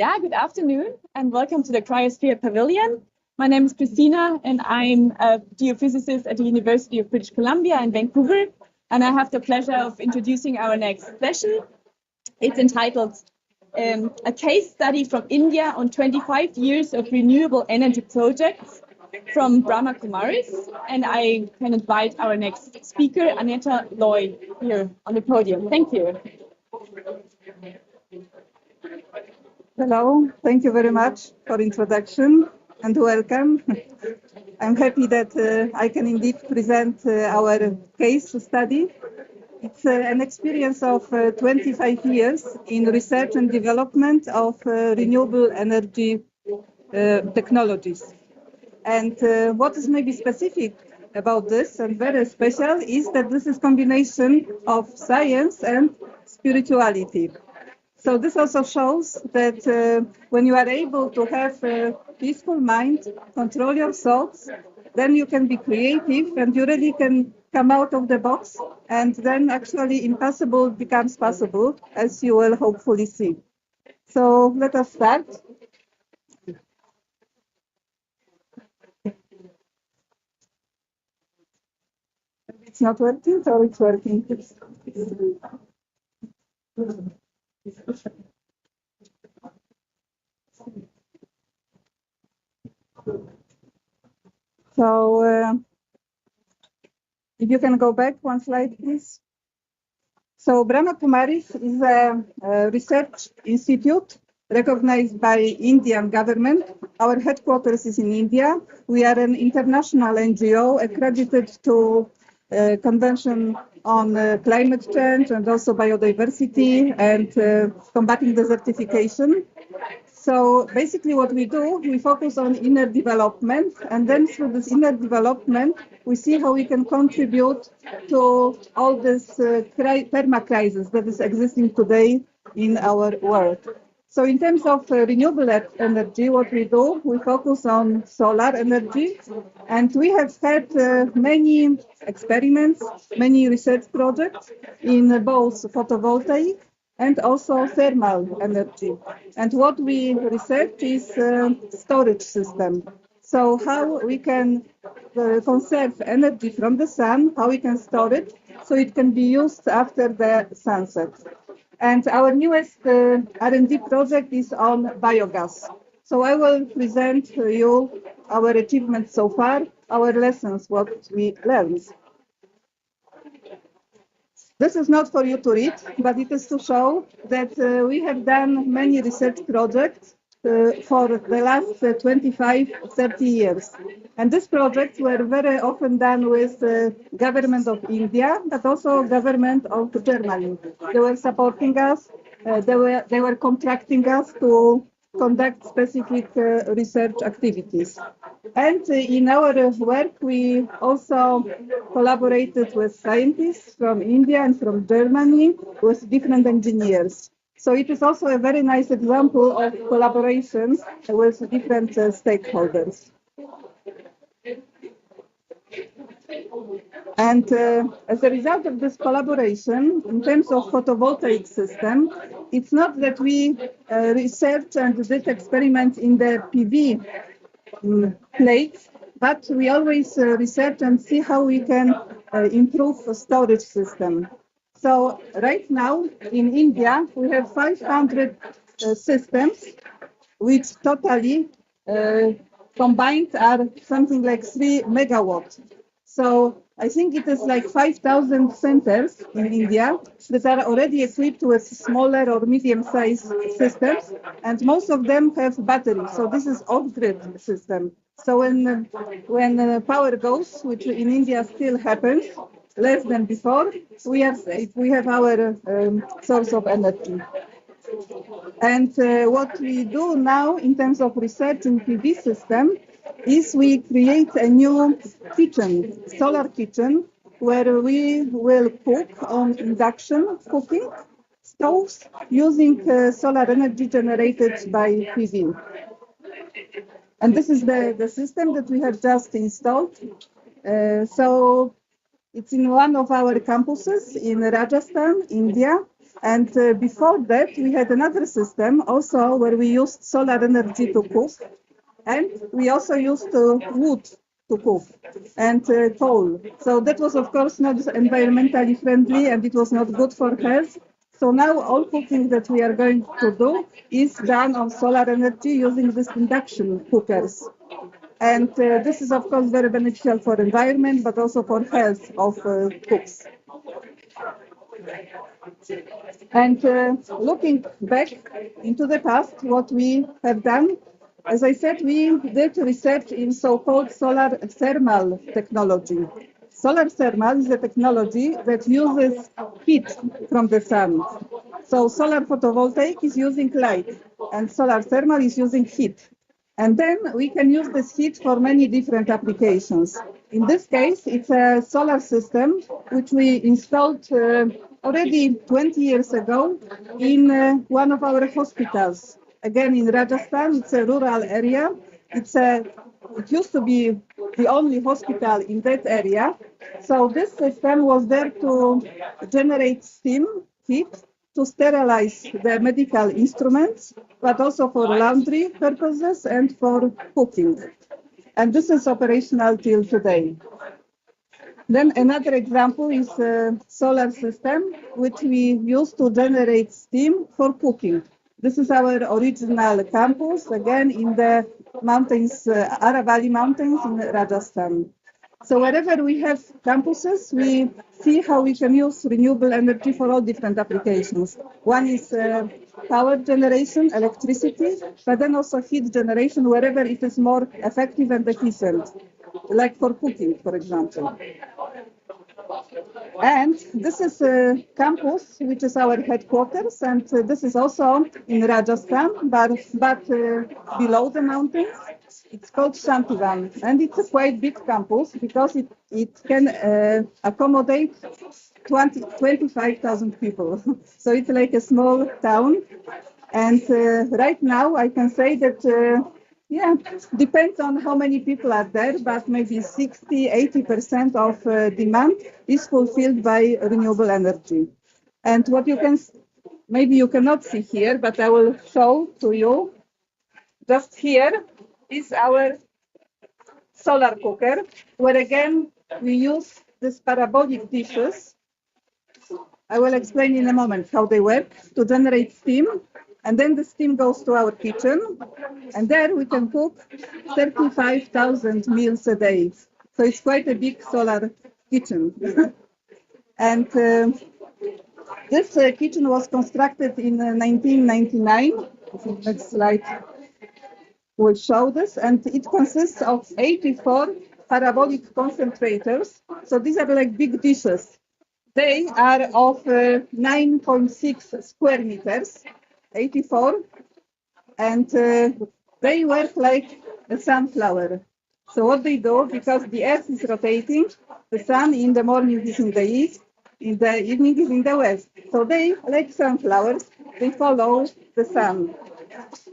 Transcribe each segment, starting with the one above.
Yeah, good afternoon and welcome to the Cryosphere Pavilion. My name is Christina and I'm a geophysicist at the University of British Columbia in Vancouver. And I have the pleasure of introducing our next session. It's entitled A Case Study from India on 25 Years of Renewable Energy Projects from Brahma Kumaris. And I can invite our next speaker, Aneta Loj, here on the podium. Thank you. Hello, thank you very much for introduction and welcome. I'm happy that I can indeed present our case study. It's an experience of 25 years in research and development of renewable energy technologies. And what is maybe specific about this and very special is that this is combination of science and spirituality. So this also shows that when you are able to have a peaceful mind, control your thoughts, then you can be creative and you really can come out of the box, and then actually impossible becomes possible, as you will hopefully see. So let us start. It's not working, or it's working? So if you can go back one slide, please. So Brahma Kumaris is a research institute recognized by Indian government. Our headquarters is in India. We are an international NGO accredited to Convention on Climate Change and also biodiversity and combating desertification. So basically what we do, we focus on inner development, and then through this inner development, we see how we can contribute to all this perma-crisis that is existing today in our world. So in terms of renewable energy, what we do, we focus on solar energy, and we have had many experiments, many research projects in both photovoltaic and also thermal energy. And what we research is storage system. So how we can conserve energy from the sun, how we can store it, so it can be used after the sunset. And our newest R&D project is on biogas. So I will present to you our achievements so far, our lessons, what we learned. This is not for you to read, but it is to show that we have done many research projects for the last 25, 30 years. And these projects were very often done with the government of India, but also government of Germany. They were supporting us, they were contracting us to conduct specific research activities. And in our work, we also collaborated with scientists from India and from Germany, with different engineers. So it is also a very nice example of collaboration with different stakeholders. And as a result of this collaboration, in terms of photovoltaic system, it's not that we research and did experiments in the PV plates, but we always research and see how we can improve the storage system. So right now in India, we have 500 systems, which totally combined are something like 3 megawatts. So I think it is like 5,000 centers in India that are already equipped with smaller or medium-sized systems, and most of them have batteries. So this is off-grid system. So when power goes, which in India still happens, less than before, we have our source of energy. And what we do now in terms of research in PV system is we create a new kitchen, solar kitchen, where we will cook on induction cooking stoves using solar energy generated by PV. And this is the system that we have just installed. So it's in one of our campuses in Rajasthan, India. And before that, we had another system also where we used solar energy to cook. And we also used wood to cook and coal. So that was, of course, not environmentally friendly and it was not good for health. So now all cooking that we are going to do is done on solar energy using these induction cookers. And this is, of course, very beneficial for environment, but also for health of cooks. And looking back into the past, what we have done, as I said, we did research in so-called solar thermal technology. Solar thermal is a technology that uses heat from the sun. So solar photovoltaic is using light, and solar thermal is using heat. And then we can use this heat for many different applications. In this case, it's a solar system which we installed already 20 years ago in one of our hospitals. Again, in Rajasthan, it's a rural area. It used to be the only hospital in that area. So this system was there to generate steam, heat, to sterilize the medical instruments, but also for laundry purposes and for cooking. And this is operational till today. Then another example is a solar system, which we use to generate steam for cooking. This is our original campus, again in the mountains, Aravalli Mountains in Rajasthan. So wherever we have campuses, we see how we can use renewable energy for all different applications. One is power generation, electricity, but then also heat generation wherever it is more effective and efficient, like for cooking, for example. And this is a campus, which is our headquarters, and this is also in Rajasthan, but below the mountains. It's called Shantivan, and it's a quite big campus because it can accommodate 25,000 people. So it's like a small town. And right now I can say that, depends on how many people are there, but maybe 60–80% of demand is fulfilled by renewable energy. And what you can, maybe you cannot see here, but I will show to you. Just here is our solar cooker, where again we use these parabolic dishes. I will explain in a moment how they work to generate steam. And then the steam goes to our kitchen, and there we can cook 35,000 meals a day. So it's quite a big solar kitchen. And this kitchen was constructed in 1999. Next slide will show this, and it consists of 84 parabolic concentrators. So these are like big dishes. They are of 9.6 square meters, 84, and they work like a sunflower. So what they do, because the earth is rotating, the sun in the morning is in the east, in the evening is in the west. So they, like sunflowers, they follow the sun.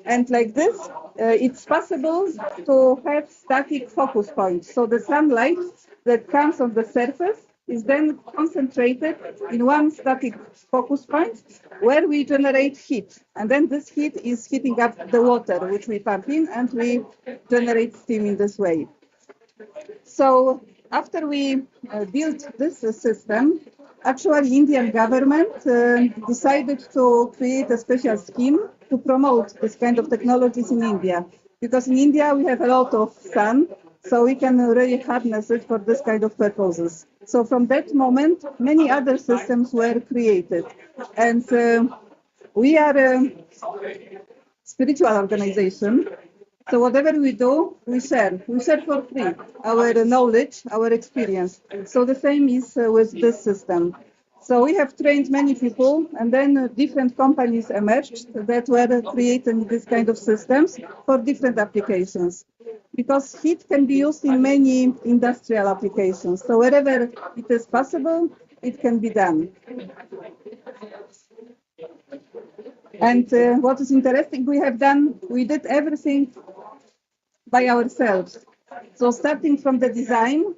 And like this, it's possible to have static focus points. So the sunlight that comes on the surface is then concentrated in one static focus point where we generate heat. And then this heat is heating up the water, which we pump in, and we generate steam in this way. So after we built this system, actually Indian government decided to create a special scheme to promote this kind of technologies in India. Because in India we have a lot of sun, so we can really harness it for this kind of purposes. So from that moment, many other systems were created. And we are a spiritual organization. So whatever we do, we share. We share for free our knowledge, our experience. So the same is with this system. So we have trained many people, and then different companies emerged that were creating this kind of systems for different applications. Because heat can be used in many industrial applications. So wherever it is possible, it can be done. And what is interesting, we did everything by ourselves. So starting from the design,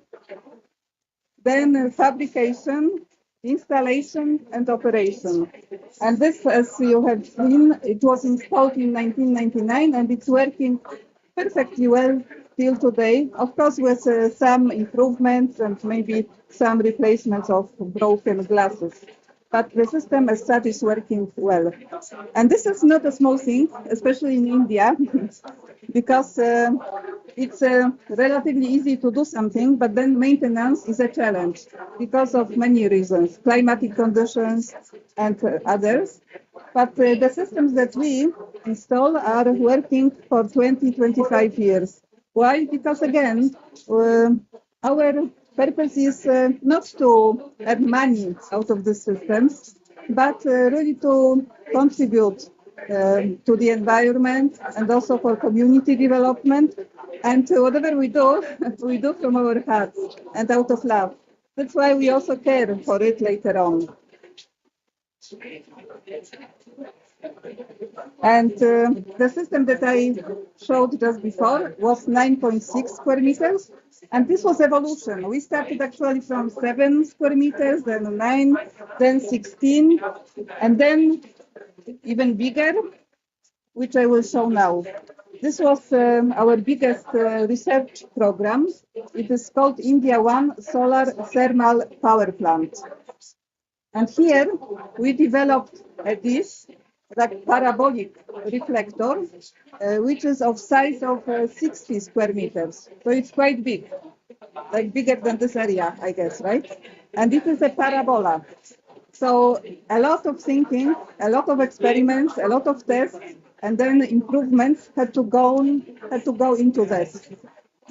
then fabrication, installation, and operation. And this, as you have seen, it was installed in 1999 and it's working perfectly well till today. Of course, with some improvements and maybe some replacements of broken glasses. But the system as such is working well. And this is not a small thing, especially in India, because it's relatively easy to do something, but then maintenance is a challenge because of many reasons, climatic conditions and others. But the systems that we install are working for 20, 25 years. Why? Because again, our purpose is not to earn money out of the systems, but really to contribute to the environment and also for community development. And whatever we do from our hearts and out of love. That's why we also care for it later on. And the system that I showed just before was 9.6 square meters. And this was evolution. We started actually from 7 square meters, then 9, then 16, and then even bigger, which I will show now. This was our biggest research program. It is called India One Solar Thermal Power Plant. And here we developed a dish, like parabolic reflector, which is of size of 60 square meters. So it's quite big, like bigger than this area, I guess, right? And it is a parabola. So a lot of thinking, a lot of experiments, a lot of tests, and then improvements had to go into this.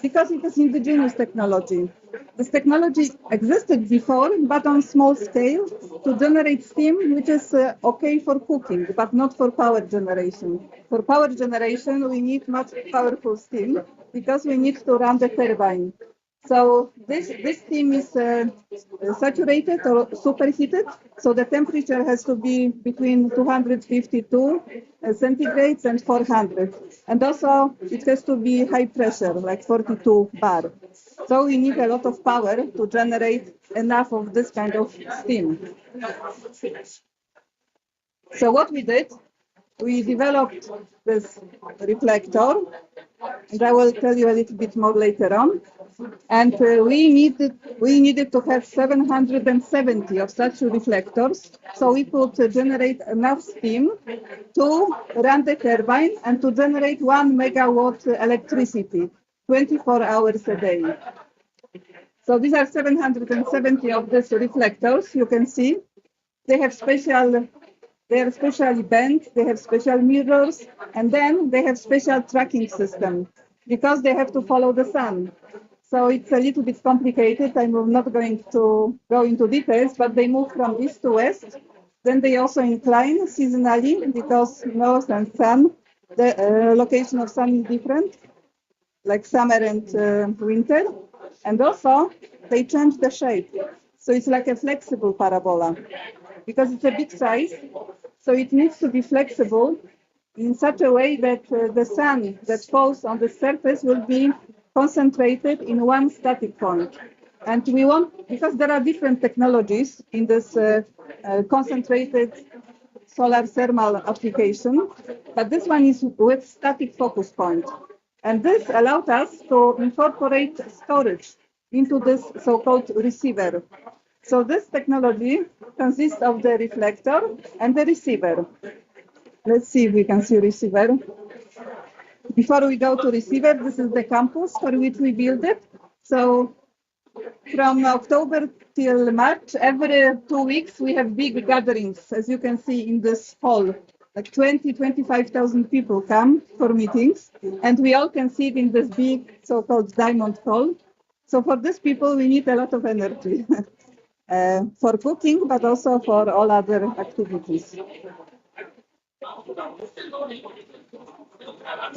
Because it is indigenous technology. This technology existed before, but on small scale, to generate steam, which is okay for cooking, but not for power generation. For power generation, we need much powerful steam, because we need to run the turbine. So this steam is saturated or superheated, so the temperature has to be between 252 centigrades and 400. And also it has to be high pressure, like 42 bar. So we need a lot of power to generate enough of this kind of steam. So what we did, we developed this reflector, and I will tell you a little bit more later on. And we needed to have 770 of such reflectors, so we could generate enough steam to run the turbine and to generate 1 megawatt electricity, 24 hours a day. So these are 770 of these reflectors. You can see they are specially bent, they have special mirrors, and then they have special tracking system because they have to follow the sun. So it's a little bit complicated. I'm not going to go into details, but they move from east to west. Then they also incline seasonally because north and sun, the location of sun is different, like summer and winter. And also they change the shape. So it's like a flexible parabola because it's a big size. So it needs to be flexible in such a way that the sun that falls on the surface will be concentrated in one static point. And we want, because there are different technologies in this concentrated solar thermal application, but this one is with static focus point. And this allowed us to incorporate storage into this so-called receiver. So this technology consists of the reflector and the receiver. Let's see if we can see receiver. Before we go to receiver, this is the campus for which we built it. So from October till March, every 2 weeks, we have big gatherings, as you can see in this hall. Like 25,000 people come for meetings, and we all can sit in this big so-called diamond hall. So for these people, we need a lot of energy for cooking, but also for all other activities.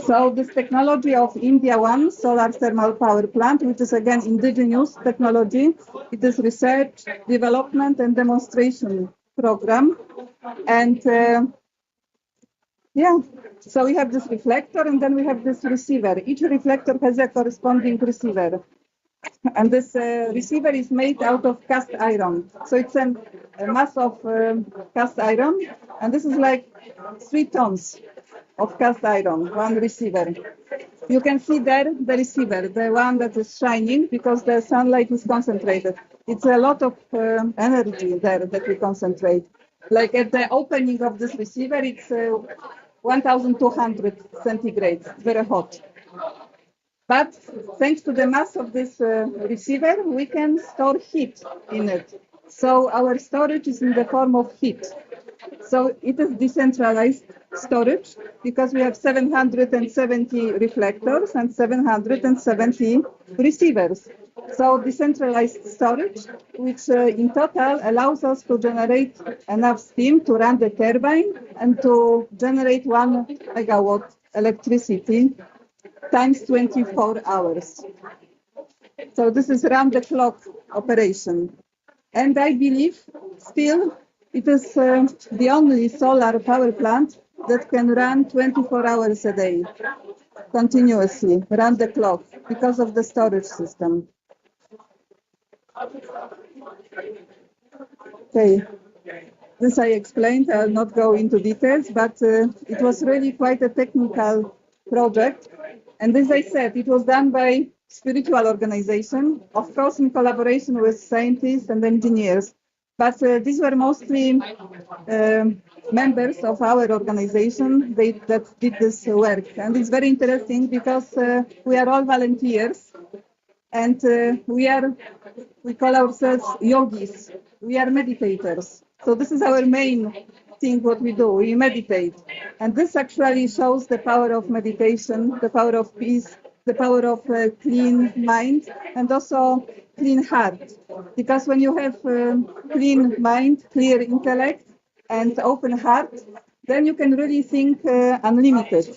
So this technology of India One Solar Thermal Power Plant, which is again indigenous technology, it is research, development and demonstration program. And so we have this reflector and then we have this receiver. Each reflector has a corresponding receiver. And this receiver is made out of cast iron. So it's a mass of cast iron. And this is like 3 tons of cast iron, one receiver. You can see there the receiver, the one that is shining because the sunlight is concentrated. It's a lot of energy there that we concentrate. Like at the opening of this receiver, it's 1200 centigrade, very hot. But thanks to the mass of this receiver, we can store heat in it. So our storage is in the form of heat. So it is decentralized storage because we have 770 reflectors and 770 receivers. So decentralized storage, which in total allows us to generate enough steam to run the turbine and to generate 1 megawatt electricity times 24 hours. So this is round-the-clock operation. And I believe still it is the only solar power plant that can run 24 hours a day, continuously, round the clock, because of the storage system. Okay, this I explained, I'll not go into details, but it was really quite a technical project. And as I said, it was done by spiritual organization, of course in collaboration with scientists and engineers. But these were mostly members of our organization that did this work. And it's very interesting because we are all volunteers and we call ourselves yogis. We are meditators. So this is our main thing, what we do, we meditate. And this actually shows the power of meditation, the power of peace, the power of clean mind, and also clean heart. Because when you have clean mind, clear intellect, and open heart, then you can really think unlimited.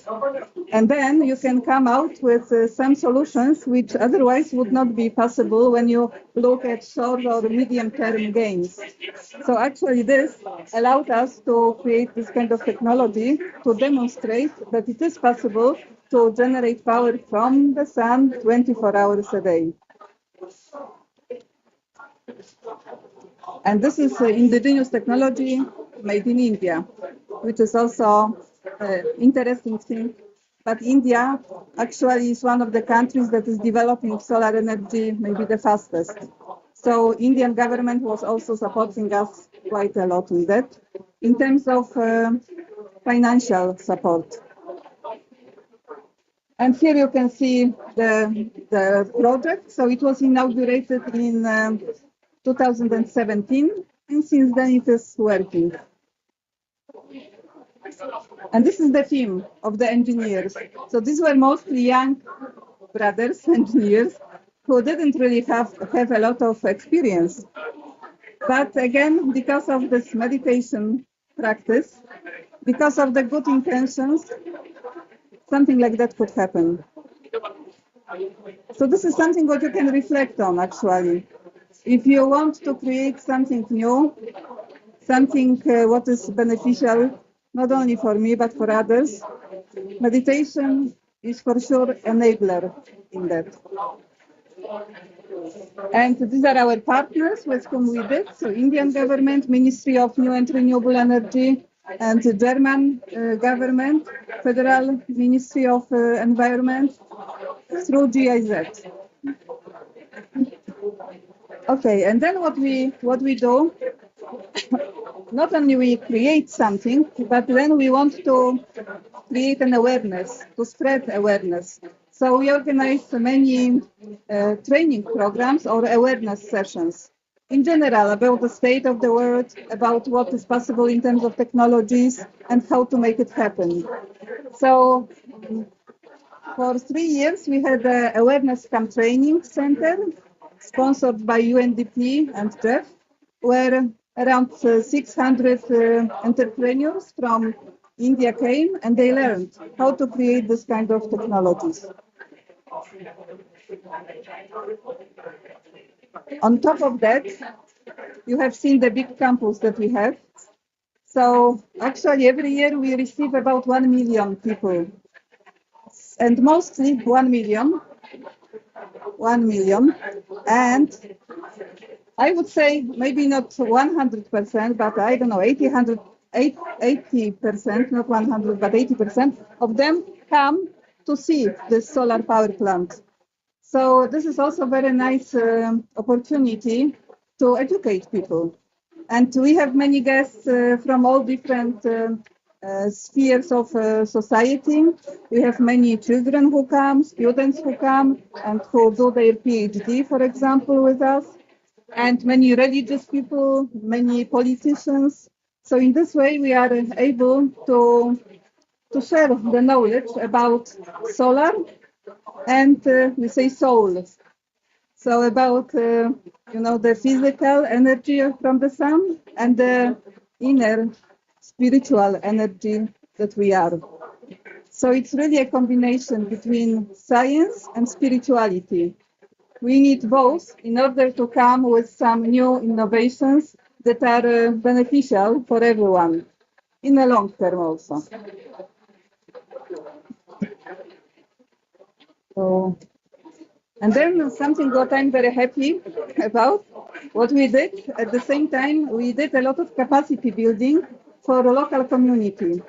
And then you can come out with some solutions which otherwise would not be possible when you look at short or medium-term gains. So actually this allowed us to create this kind of technology to demonstrate that it is possible to generate power from the sun 24 hours a day. And this is indigenous technology made in India, which is also interesting thing. But India actually is one of the countries that is developing solar energy maybe the fastest. So Indian government was also supporting us quite a lot in that, in terms of financial support. And here you can see the project. So it was inaugurated in 2017, and since then it is working. And this is the team of the engineers. So these were mostly young brothers, engineers, who didn't really have a lot of experience. But again, because of this meditation practice, because of the good intentions, something like that could happen. So this is something what you can reflect on, actually. If you want to create something new, something what is beneficial, not only for me, but for others, meditation is for sure enabler in that. And these are our partners with whom we did. So Indian government, Ministry of New and Renewable Energy, and the German government, Federal Ministry of Environment, through GIZ. Okay, and then what we do, not only we create something, but then we want to create an awareness, to spread awareness. So we organize many training programs or awareness sessions in general about the state of the world, about what is possible in terms of technologies and how to make it happen. So for 3 years, we had the Awareness Camp Training Center, sponsored by UNDP and Jeff, where around 600 entrepreneurs from India came and they learned how to create this kind of technologies. On top of that, you have seen the big campus that we have. So actually every year we receive about 1 million people, and mostly 1 million 1 million. And I would say maybe not 100%, but I don't know, 80%, not 100, but 80% of them come to see this solar power plant. So this is also a very nice opportunity to educate people. And we have many guests from all different spheres of society. We have many children who come, students who come, and who do their PhD, for example, with us, and many religious people, many politicians. So in this way, we are able to share the knowledge about solar and we say soul. So about the physical energy from the sun and the inner spiritual energy that we are. So it's really a combination between science and spirituality. We need both in order to come with some new innovations that are beneficial for everyone in the long term also. So, and then something what I'm very happy about, what we did at the same time, we did a lot of capacity building for the local community,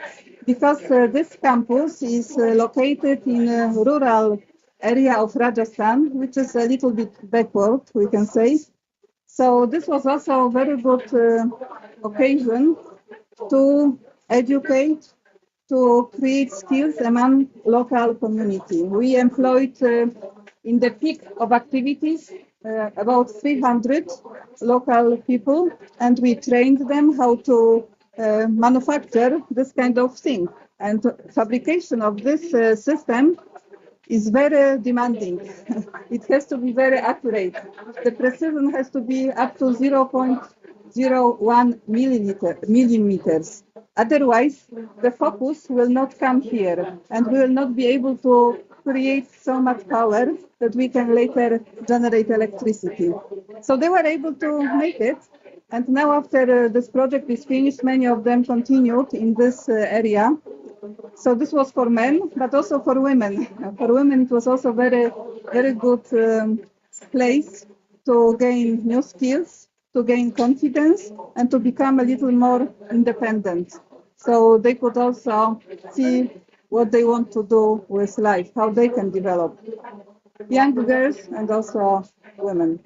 because this campus is located in a rural area of Rajasthan, which is a little bit backward, we can say. So this was also a very good occasion to educate, to create skills among local community. We employed in the peak of activities about 300 local people, and we trained them how to manufacture this kind of thing. And fabrication of this system is very demanding. It has to be very accurate. The precision has to be up to 0.01 millimeters. Otherwise, the focus will not come here, and we will not be able to create so much power that we can later generate electricity. So they were able to make it, and now after this project is finished, many of them continued in this area. So this was for men, but also for women. For women, it was also very, very good place to gain new skills, to gain confidence, and to become a little more independent. So they could also see what they want to do with life, how they can develop. Young girls and also women.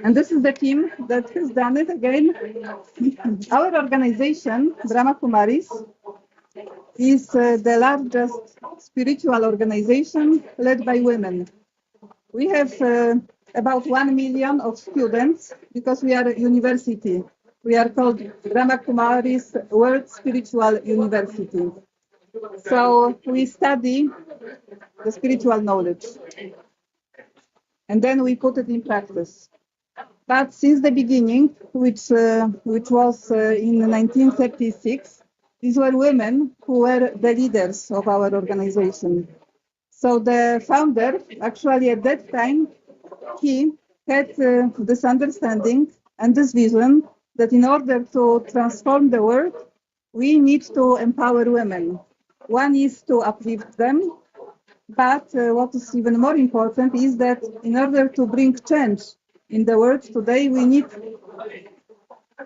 And this is the team that has done it again. Our organization, Brahma Kumaris, is the largest spiritual organization led by women. We have about 1 million of students because we are a university. We are called Brahma Kumaris World Spiritual University. So we study the spiritual knowledge, and then we put it in practice. But since the beginning, which was in 1936, these were women who were the leaders of our organization. So the founder, actually at that time, he had this understanding and this vision that in order to transform the world, we need to empower women. One is to uplift them, but what is even more important is that in order to bring change in the world today, we need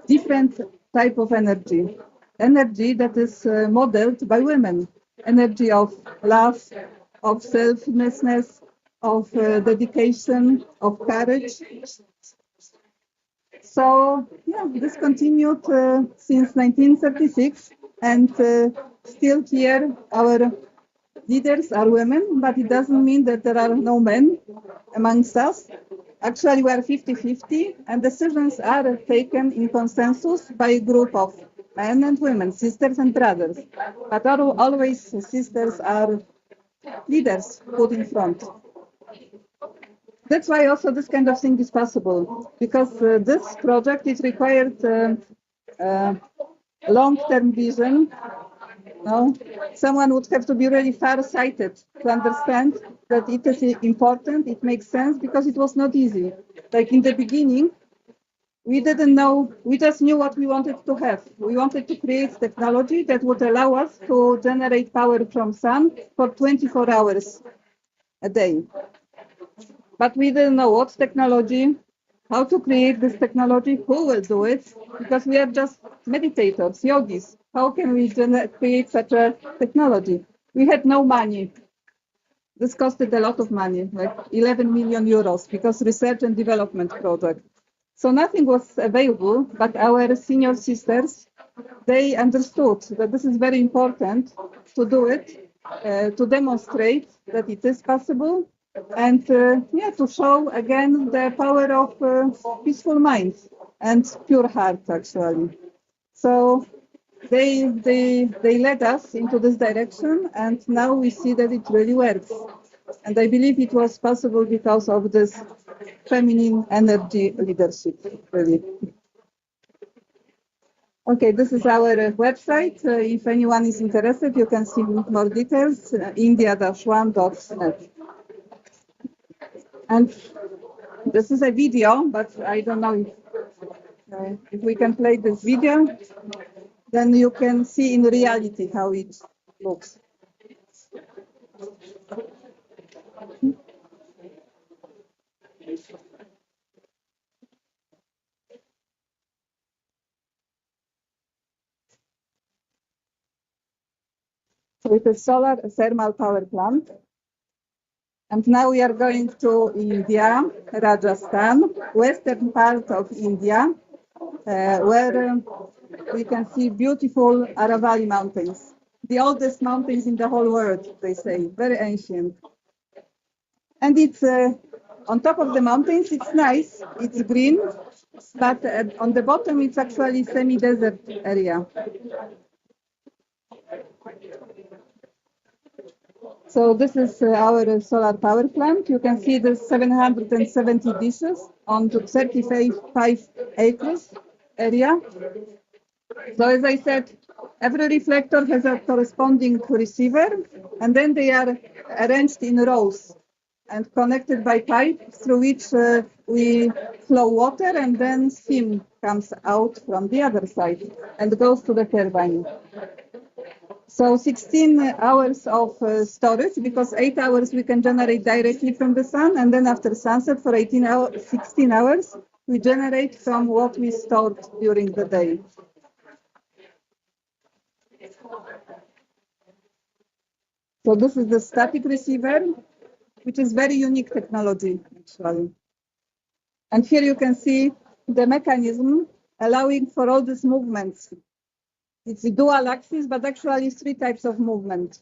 different type of energy. Energy that is modeled by women. Energy of love, of selflessness, of dedication, of courage. So, yeah, this continued since 1936, and still here our leaders are women, but it doesn't mean that there are no men amongst us. Actually, we are 50-50, and decisions are taken in consensus by a group of men and women, sisters and brothers. But always sisters are leaders put in front. That's why also this kind of thing is possible, because this project is required long-term vision. No? Someone would have to be really far-sighted to understand that it is important, it makes sense, because it was not easy. Like in the beginning, we didn't know, we just knew what we wanted to have. We wanted to create technology that would allow us to generate power from sun for 24 hours. a day. But we didn't know what technology, how to create this technology, who will do it, because we are just meditators, yogis. How can we create such a technology? We had no money. This costed a lot of money, like 11 million euros, because research and development project. So nothing was available, but our senior sisters, they understood that this is very important to do it, to demonstrate that it is possible, and to show again the power of peaceful minds and pure heart, actually. So they led us into this direction, and now we see that it really works. And I believe it was possible because of this feminine energy leadership, really. Okay, this is our website. If anyone is interested, you can see more details, india-1.net. And this is a video, but I don't know if we can play this video, then you can see in reality how it looks. So it is solar thermal power plant. And now we are going to India, Rajasthan, western part of India, where we can see beautiful Aravalli mountains, the oldest mountains in the whole world, they say, very ancient. And it's on top of the mountains, it's nice, it's green, but on the bottom, it's actually semi-desert area. So this is our solar power plant. You can see the 770 dishes on 35 acres area. So as I said, every reflector has a corresponding receiver, and then they are arranged in rows and connected by pipe through which we flow water, and then steam comes out from the other side and goes to the turbine. So 16 hours of storage, because 8 hours we can generate directly from the sun, and then after sunset for 16 hours, we generate from what we stored during the day. So this is the static receiver, which is very unique technology, actually. And here you can see the mechanism allowing for all these movements. It's a dual axis, but actually 3 types of movement.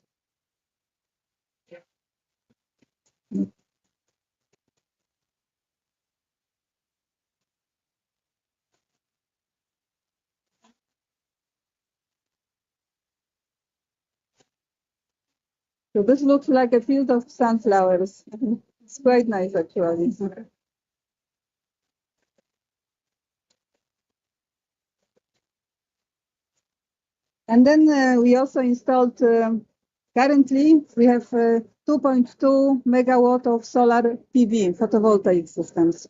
So this looks like a field of sunflowers. It's quite nice, actually. And then we also installed, currently we have 2.2 megawatt of solar PV, photovoltaic systems.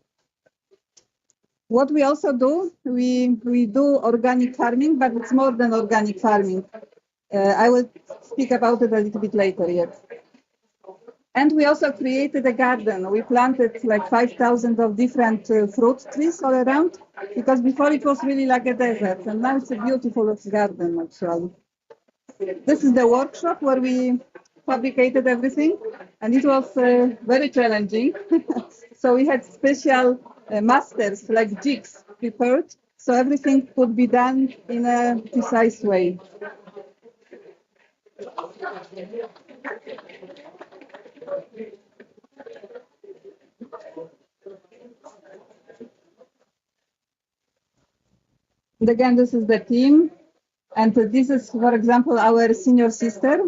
What we also do, we do organic farming, but it's more than organic farming. I will speak about it a little bit later yet. And we also created a garden. We planted like 5,000 of different fruit trees all around, because before it was really like a desert, and now it's a beautiful garden, actually. This is the workshop where we fabricated everything, and it was very challenging. So we had special masters, like jigs, prepared, so everything could be done in a precise way. And again, this is the team. And this is, for example, our senior sister.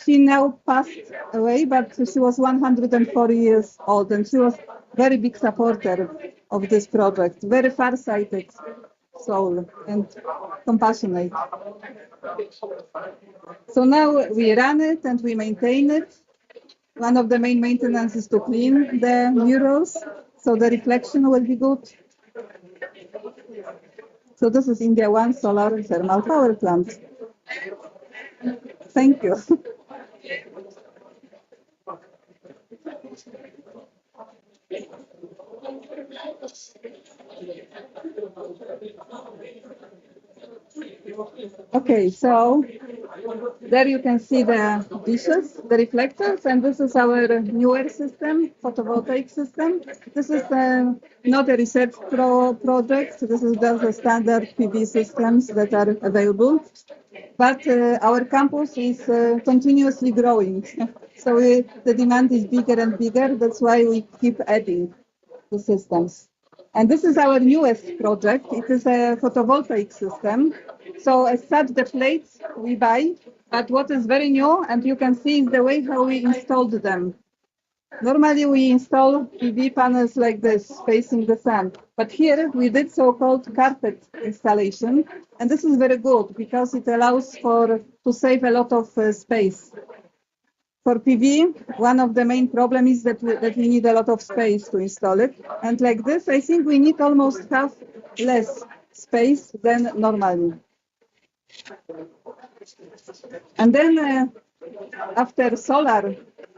She now passed away, but she was 104 years old, and she was a very big supporter of this project, very far-sighted soul and compassionate. So now we run it and we maintain it. One of the main maintenance is to clean the murals, so the reflection will be good. So this is India 1 solar thermal power plant. Thank you. Okay, so there you can see the dishes, the reflectors, and this is our newer system, photovoltaic system. This is not a research project. This is just a standard PV systems that are available. But our campus is continuously growing. So the demand is bigger and bigger. That's why we keep adding the systems. And this is our newest project. It is a photovoltaic system. So as such, the plates we buy, but what is very new, and you can see, is the way how we installed them. Normally we install PV panels like this, facing the sun. But here we did so-called carpet installation. And this is very good because it allows to save a lot of space. For PV, one of the main problems is that we need a lot of space to install it. And like this, I think we need almost half less space than normally. And then after solar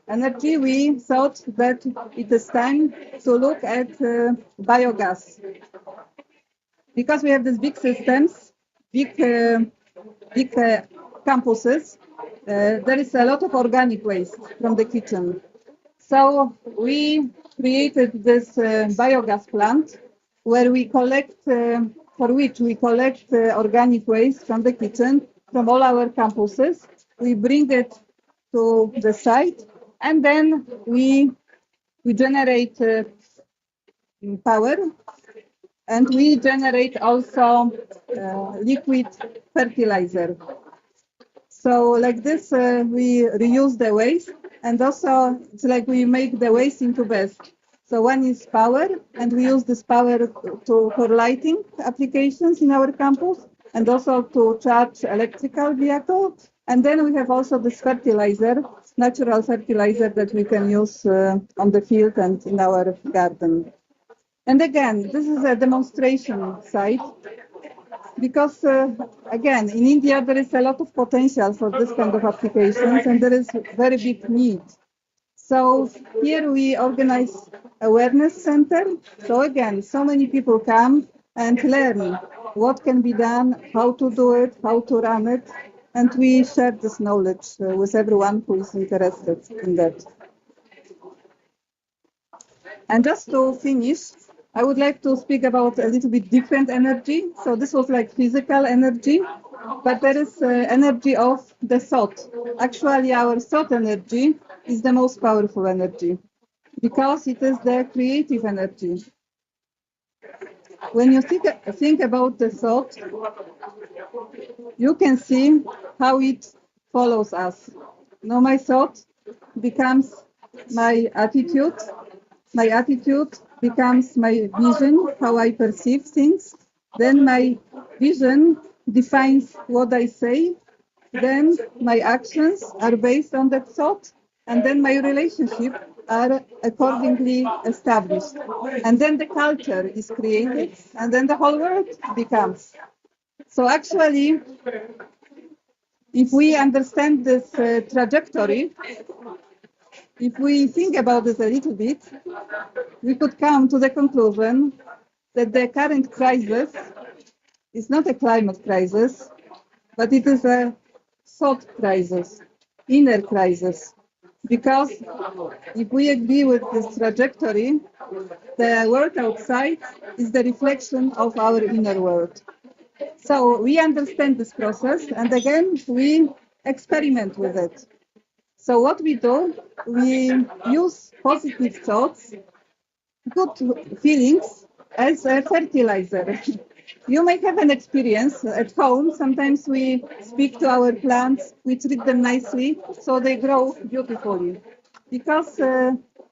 energy, we thought that it is time to look at biogas. Because we have these big systems, big campuses, there is a lot of organic waste from the kitchen. So we created this biogas plant where we collect, for which we collect organic waste from the kitchen, from all our campuses. We bring it to the site, and then we generate power, and we generate also liquid fertilizer. So like this, we reuse the waste, and also it's like we make the waste into best. So one is power, and we use this power for lighting applications in our campus, and also to charge electrical vehicles. And then we have also this fertilizer, natural fertilizer that we can use on the field and in our garden. And again, this is a demonstration site. Because, again, in India, there is a lot of potential for this kind of applications, and there is very big need. So here we organize awareness center. So again, so many people come and learn what can be done, how to do it, how to run it, and we share this knowledge with everyone who is interested in that. And just to finish, I would like to speak about a little bit different energy. So this was like physical energy, but there is energy of the thought. Actually, our thought energy is the most powerful energy because it is the creative energy. When you think about the thought, you can see how it follows us. Now my thought becomes my attitude. My attitude becomes my vision, how I perceive things. Then my vision defines what I say. Then my actions are based on that thought. And then my relationships are accordingly established. And then the culture is created, and then the whole world becomes. So actually, if we understand this trajectory, if we think about it a little bit, we could come to the conclusion that the current crisis is not a climate crisis, but it is a thought crisis, inner crisis. Because if we agree with this trajectory, the world outside is the reflection of our inner world. So we understand this process, and again, we experiment with it. So what we do, we use positive thoughts, good feelings as a fertilizer. You may have an experience at home. Sometimes we speak to our plants, we treat them nicely, so they grow beautifully. Because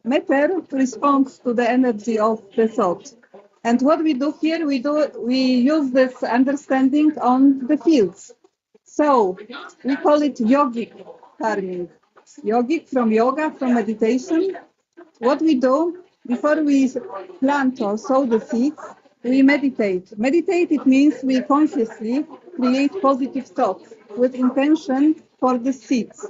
matter responds to the energy of the thought. And what we do here, we use this understanding on the fields. So we call it yogic farming. Yogic from yoga, from meditation. What we do, before we plant or sow the seeds, we meditate. Meditate, it means we consciously create positive thoughts. with intention for the seeds.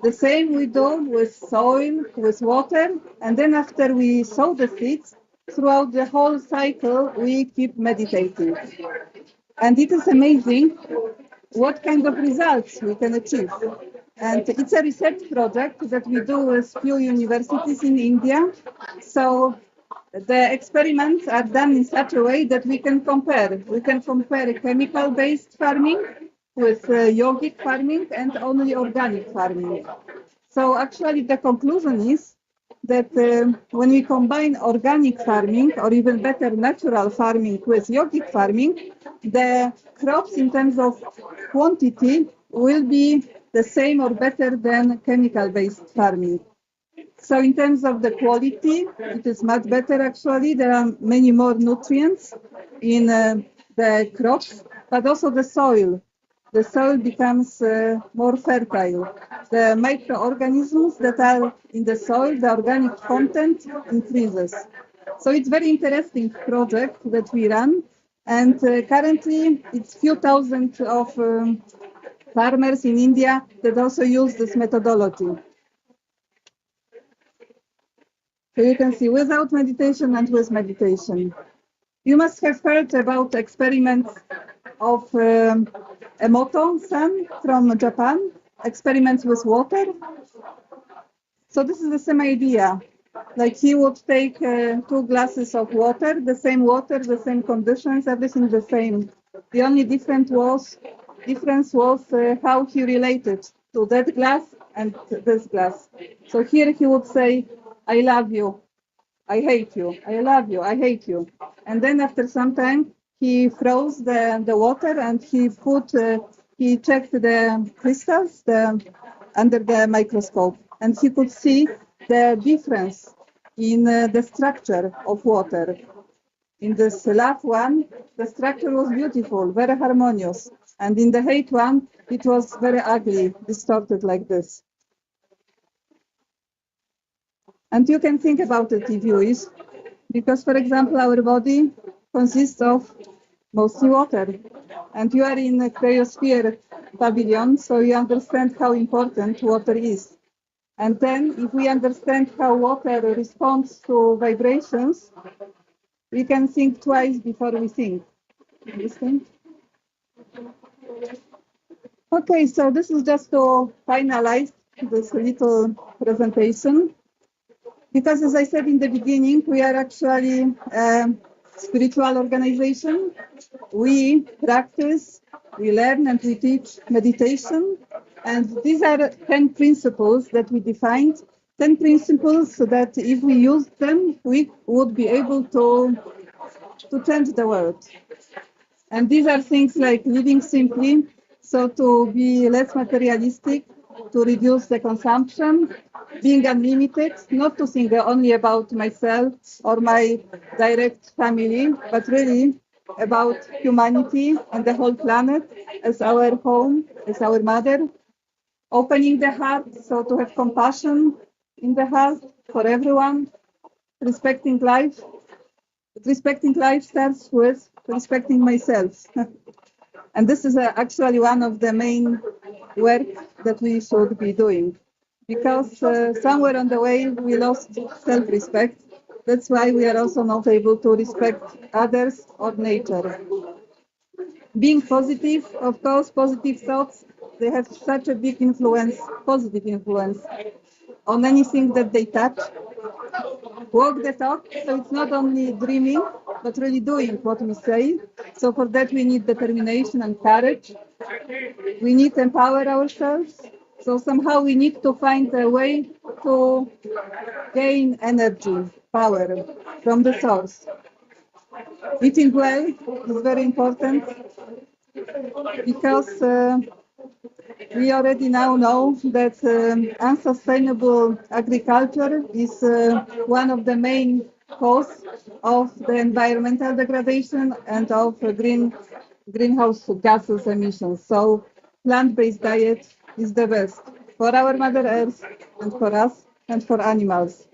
The same we do with soil, with water, and then after we sow the seeds, throughout the whole cycle, we keep meditating. And it is amazing what kind of results we can achieve. And it's a research project that we do with few universities in India. So the experiments are done in such a way that we can compare. We can compare chemical-based farming with yogic farming and only organic farming. So actually the conclusion is that when we combine organic farming, or even better natural farming with yogic farming, the crops in terms of quantity will be the same or better than chemical-based farming. So in terms of the quality, it is much better actually. There are many more nutrients in the crops, but also the soil. The soil becomes more fertile. The microorganisms that are in the soil, the organic content increases. So it's very interesting project that we run. And currently it's few thousand of farmers in India that also use this methodology. So you can see without meditation and with meditation. You must have heard about experiments of Emoto-san from Japan, experiments with water. So this is the same idea. Like he would take 2 glasses of water, the same conditions, everything the same. The only difference was how he related to that glass and this glass. So here he would say, I love you, I hate you, I love you, I hate you. And then after some time, he froze the water and he checked the crystals under the microscope. And he could see the difference in the structure of water. In this love one, the structure was beautiful, very harmonious. And in the hate one, it was very ugly, distorted like this. And you can think about it if you wish, because, for example, our body consists of mostly water. And you are in a Cryosphere Pavilion, so you understand how important water is. And then, if we understand how water responds to vibrations, we can think twice before we think. Understand? Okay, so this is just to finalize this little presentation. Because as I said in the beginning, we are actually a spiritual organization. We practice, we learn, and we teach meditation. And these are 10 principles that we defined, 10 principles so that if we use them, we would be able to change the world. And these are things like living simply, so to be less materialistic, to reduce the consumption, being unlimited, not to think only about myself or my direct family, but really about humanity and the whole planet as our home, as our mother. Opening the heart, so to have compassion in the heart for everyone, respecting life. Respecting life starts with respecting myself. And this is actually one of the main work that we should be doing. Because somewhere on the way we lost self-respect. That's why we are also not able to respect others or nature. Being positive, of course, positive thoughts, they have such a big influence, positive influence, on anything that they touch. Walk the talk, so it's not only dreaming, but really doing what we say. So for that we need determination and courage. We need to empower ourselves. So somehow we need to find a way to gain energy, power from the source. Eating well is very important because we already now know that unsustainable agriculture is one of the main causes of the environmental degradation and of greenhouse gases emissions. So plant-based diet is the best for our Mother Earth and for us and for animals.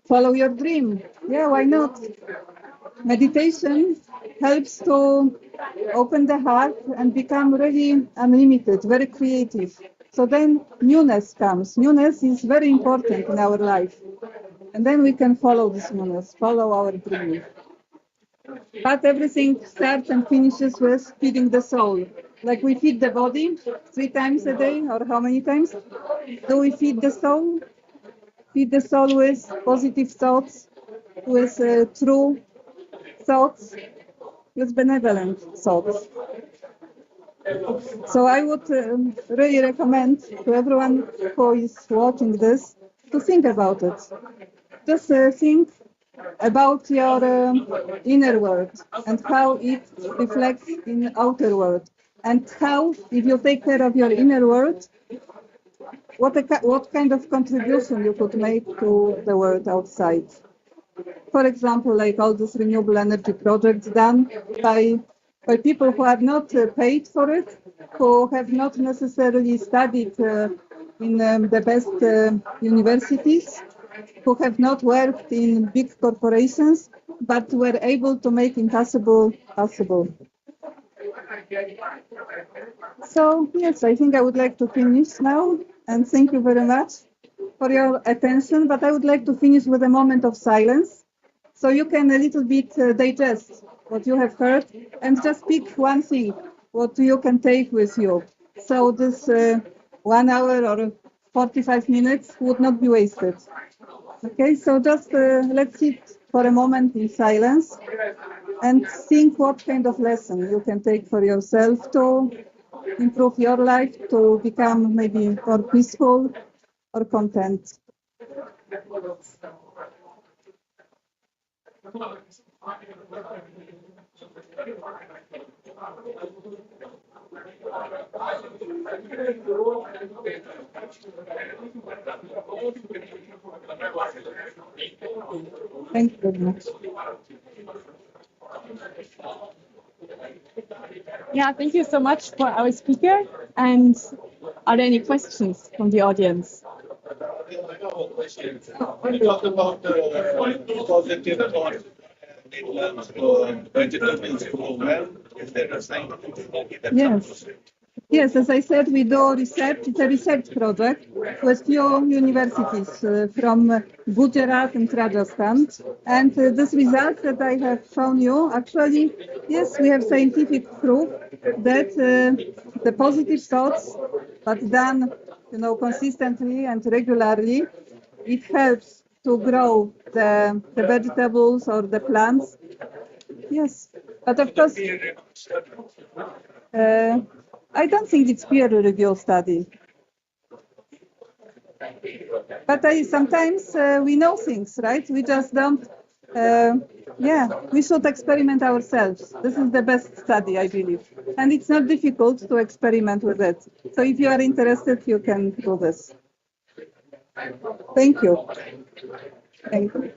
Follow your dream. Yeah, why not? Meditation helps to open the heart and become really unlimited, very creative. So then newness comes. Newness is very important in our life. And then we can follow this newness, follow our dream. But everything starts and finishes with feeding the soul. Like we feed the body 3 times a day, or how many times? Do we feed the soul? Feed the soul with positive thoughts, with true thoughts, with benevolent thoughts. So I would really recommend to everyone who is watching this to think about it. Just think about your inner world and how it reflects in outer world, and how, if you take care of your inner world, what kind of contribution you could make to the world outside. For example, like all these renewable energy projects done by people who are not paid for it, who have not necessarily studied in the best universities, who have not worked in big corporations, but were able to make impossible possible. So, yes, I think I would like to finish now, and thank you very much for your attention, but I would like to finish with a moment of silence, so you can a little bit digest what you have heard, and just pick one thing, what you can take with you. So this 1 hour or 45 minutes would not be wasted. Okay, so just let's sit for a moment in silence and think what kind of lesson you can take for yourself to improve your life, to become maybe more peaceful or content. Thank you very much. Yeah, thank you so much for our speaker. And are there any questions from the audience? When you talk about positive thought, vegetables grow well, is there a scientific Yes. Yes, as I said, we do research. It's a research project with few universities from Gujarat and Rajasthan. And this result that I have shown you, actually, yes, we have scientific proof that the positive thoughts, but done, consistently and regularly, it helps to grow the vegetables or the plants. Yes, but of course, I don't think it's peer-reviewed study. But sometimes we know things, right? We just don't. We should experiment ourselves. This is the best study, I believe. And it's not difficult to experiment with it. So if you are interested, you can do this. Thank you. Thank you.